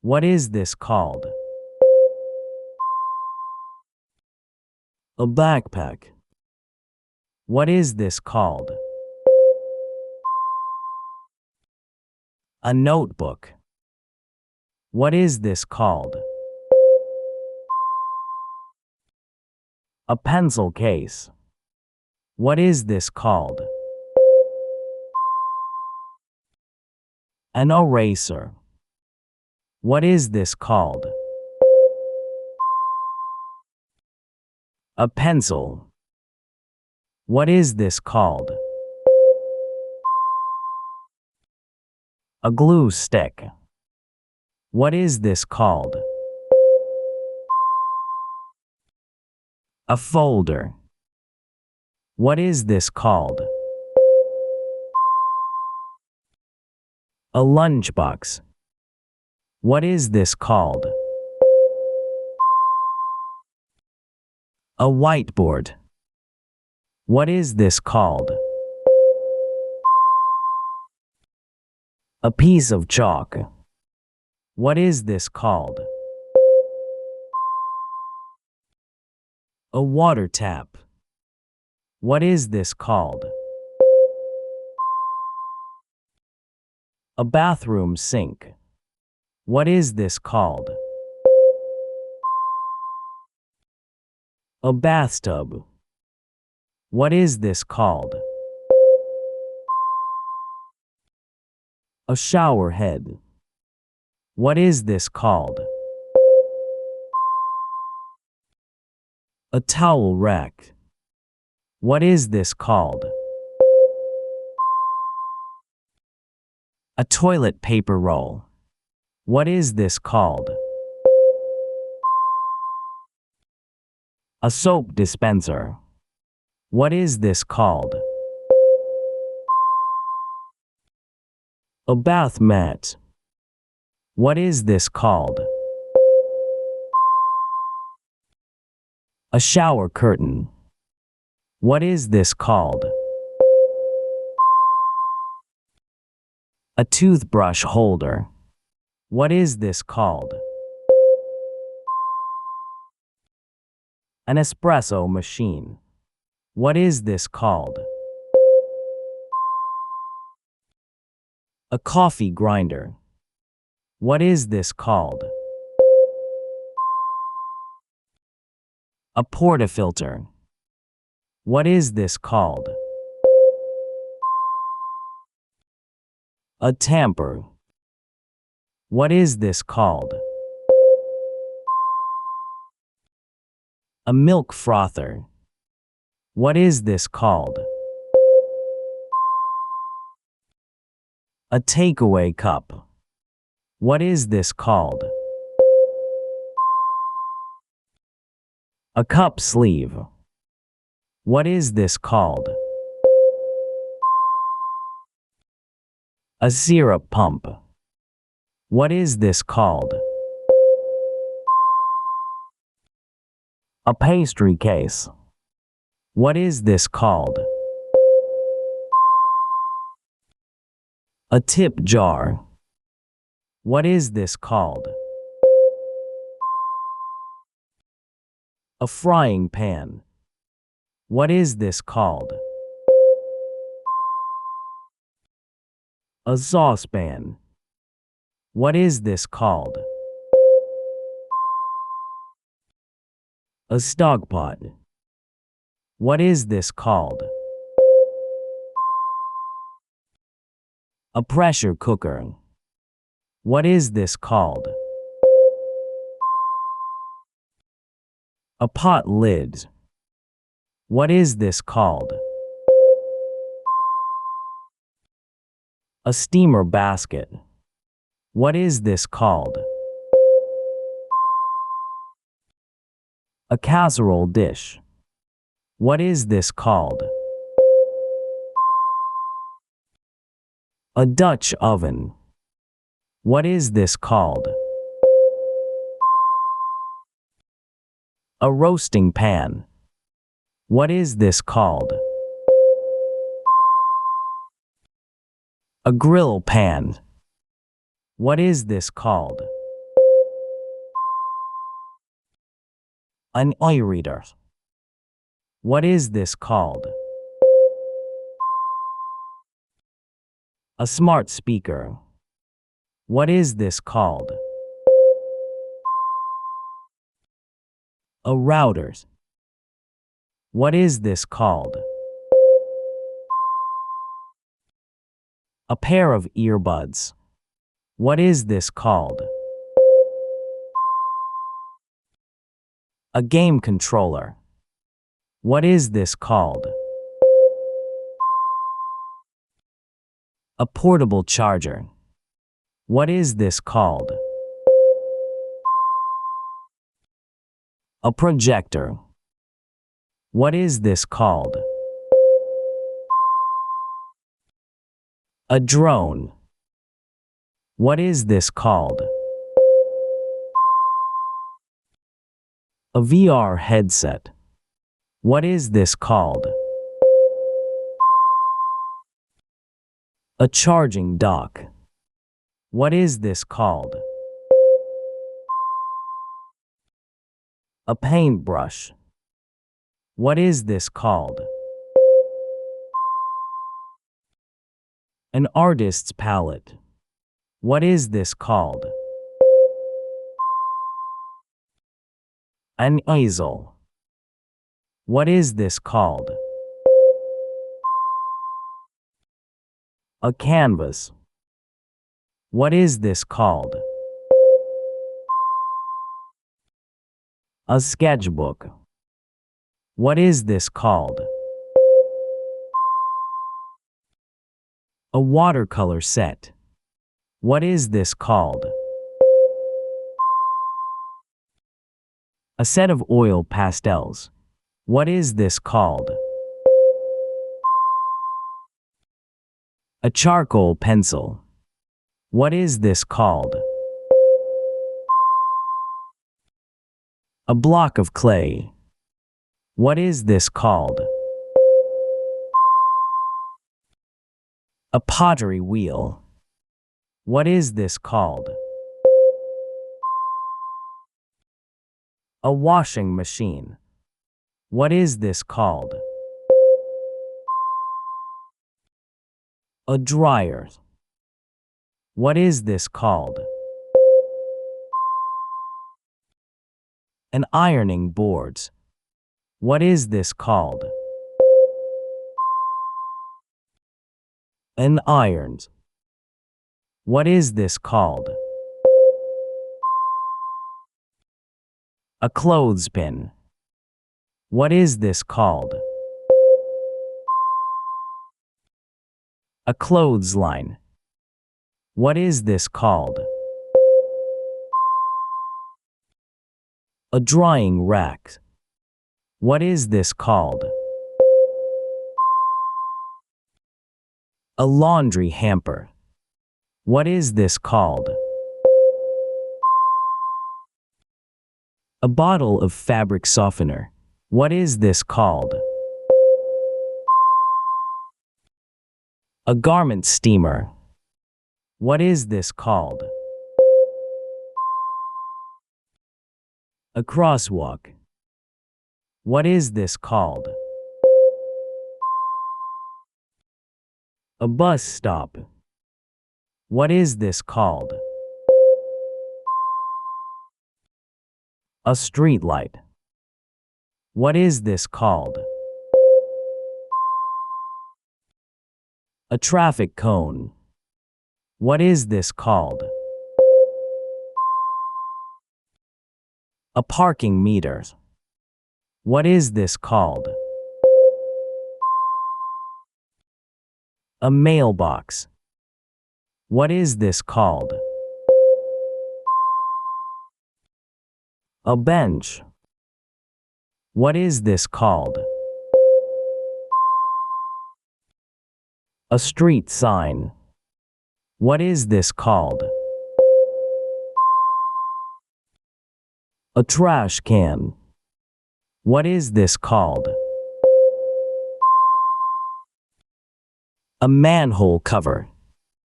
What is this called? A backpack. What is this called? A notebook. What is this called? A pencil case. What is this called? An eraser. What is this called? A pencil. What is this called? A glue stick. What is this called? A folder. What is this called? A lunchbox. What is this called? A whiteboard. What is this called? A piece of chalk. What is this called? A water tap. What is this called? A bathroom sink. What is this called? A bathtub. What is this called? A shower head. What is this called? A towel rack. What is this called? A toilet paper roll. What is this called? A soap dispenser. What is this called? A bath mat. What is this called? A shower curtain. What is this called? A toothbrush holder. What is this called? An espresso machine. What is this called? A coffee grinder. What is this called? A portafilter. What is this called? A tamper. What is this called? A milk frother. What is this called? A takeaway cup. What is this called? A cup sleeve. What is this called? A syrup pump. What is this called? A pastry case. What is this called? A tip jar. What is this called? A frying pan. What is this called? A saucepan. What is this called? A stockpot. What is this called? A pressure cooker. What is this called? A pot lid. What is this called? A steamer basket. What is this called? A casserole dish. What is this called? A Dutch oven. What is this called? A roasting pan. What is this called? A grill pan. What is this called? An e-reader. What is this called? A smart speaker. What is this called? A router. What is this called? A pair of earbuds. What is this called? A game controller. What is this called? A portable charger. What is this called? A projector. What is this called? A drone. What is this called? A VR headset. What is this called? A charging dock. What is this called? A paintbrush. What is this called? An artist's palette. What is this called? An easel. What is this called? A canvas. What is this called? A sketchbook. What is this called? A watercolor set. What is this called? A set of oil pastels. What is this called? A charcoal pencil. What is this called? A block of clay. What is this called? A pottery wheel. What is this called? A washing machine. What is this called? A dryer. What is this called? An ironing board. What is this called? An iron. What is this called? A clothespin. What is this called? A clothesline. What is this called? A drying rack. What is this called? A laundry hamper. What is this called? A bottle of fabric softener. What is this called? A garment steamer. What is this called? A crosswalk. What is this called? A bus stop. What is this called? A street light. What is this called? A traffic cone. What is this called? A parking meter. What is this called? A mailbox. What is this called? A bench. What is this called? A street sign. What is this called? A trash can. What is this called? A manhole cover.